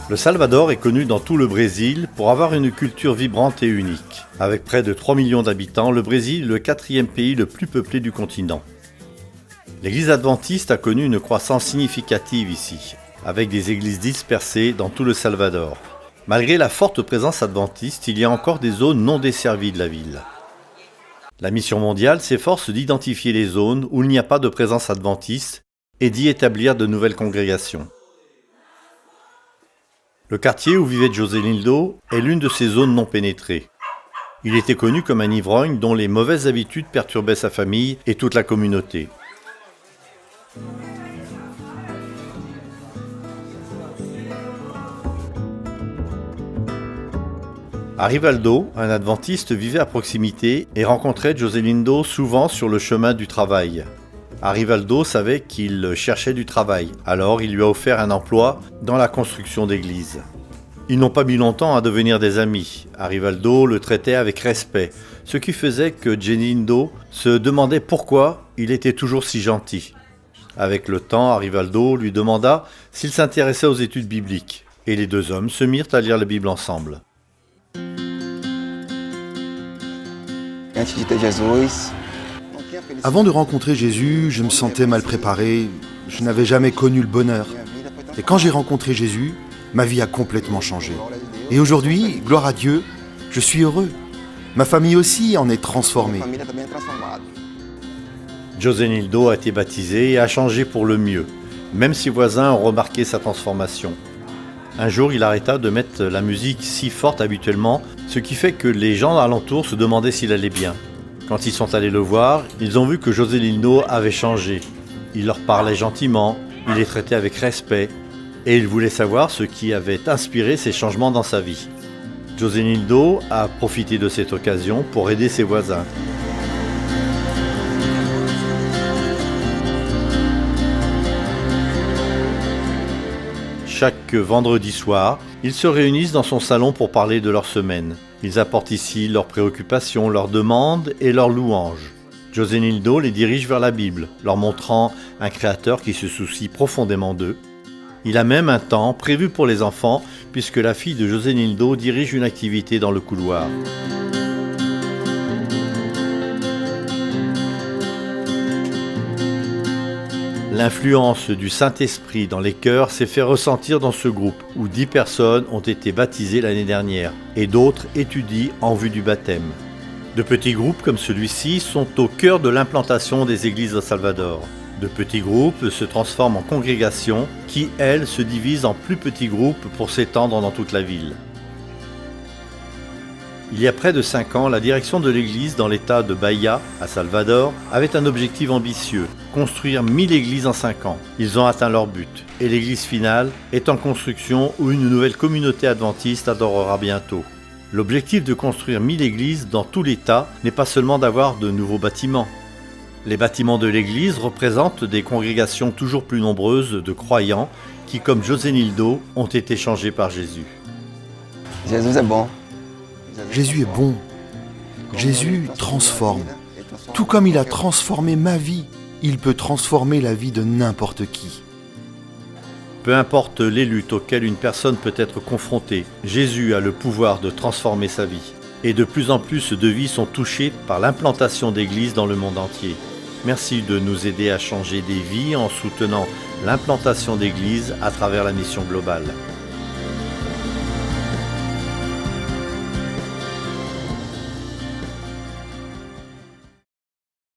Le Salvador est connu dans tout le Brésil pour avoir une culture vibrante et unique. Avec près de 3 millions d'habitants, le Brésil est le 4e pays le plus peuplé du continent. L'Église adventiste a connu une croissance significative ici, avec des églises dispersées dans tout le Salvador. Malgré la forte présence adventiste, il y a encore des zones non desservies de la ville. La Mission mondiale s'efforce d'identifier les zones où il n'y a pas de présence adventiste et d'y établir de nouvelles congrégations. Le quartier où vivait Josénildo est l'une de ces zones non pénétrées. Il était connu comme un ivrogne dont les mauvaises habitudes perturbaient sa famille et toute la communauté. Arivaldo, un adventiste, vivait à proximité et rencontrait Josénildo souvent sur le chemin du travail. Arivaldo savait qu'il cherchait du travail, alors il lui a offert un emploi dans la construction d'églises. Ils n'ont pas mis longtemps à devenir des amis. Arivaldo le traitait avec respect, ce qui faisait que Josénildo se demandait pourquoi il était toujours si gentil. Avec le temps, Arivaldo lui demanda s'il s'intéressait aux études bibliques, et les deux hommes se mirent à lire la Bible ensemble. Avant de rencontrer Jésus, je me sentais mal préparé, je n'avais jamais connu le bonheur. Et quand j'ai rencontré Jésus, ma vie a complètement changé. Et aujourd'hui, gloire à Dieu, je suis heureux. Ma famille aussi en est transformée. Josénildo a été baptisé et a changé pour le mieux. Même ses voisins ont remarqué sa transformation. Un jour, il arrêta de mettre la musique si forte habituellement, ce qui fait que les gens alentour se demandaient s'il allait bien. Quand ils sont allés le voir, ils ont vu que Josénildo avait changé. Il leur parlait gentiment, il les traitait avec respect, et ils voulaient savoir ce qui avait inspiré ces changements dans sa vie. Josénildo a profité de cette occasion pour aider ses voisins. Chaque vendredi soir, ils se réunissent dans son salon pour parler de leur semaine. Ils apportent ici leurs préoccupations, leurs demandes et leurs louanges. Josénildo les dirige vers la Bible, leur montrant un créateur qui se soucie profondément d'eux. Il a même un temps prévu pour les enfants, puisque la fille de Josénildo dirige une activité dans le couloir. L'influence du Saint-Esprit dans les cœurs s'est fait ressentir dans ce groupe, où 10 personnes ont été baptisées l'année dernière, et d'autres étudient en vue du baptême. De petits groupes comme celui-ci sont au cœur de l'implantation des églises au Salvador. De petits groupes se transforment en congrégations qui, elles, se divisent en plus petits groupes pour s'étendre dans toute la ville. Il y a près de 5 ans, la direction de l'église dans l'état de Bahia, à Salvador, avait un objectif ambitieux, construire 1000 églises en 5 ans. Ils ont atteint leur but, et l'église finale est en construction où une nouvelle communauté adventiste adorera bientôt. L'objectif de construire 1000 églises dans tout l'état n'est pas seulement d'avoir de nouveaux bâtiments. Les bâtiments de l'église représentent des congrégations toujours plus nombreuses de croyants qui, comme Josénildo, ont été changés par Jésus. Jésus est bon. Jésus est bon. Jésus transforme. Tout comme il a transformé ma vie, il peut transformer la vie de n'importe qui. Peu importe les luttes auxquelles une personne peut être confrontée, Jésus a le pouvoir de transformer sa vie. Et de plus en plus de vies sont touchées par l'implantation d'églises dans le monde entier. Merci de nous aider à changer des vies en soutenant l'implantation d'églises à travers la mission globale.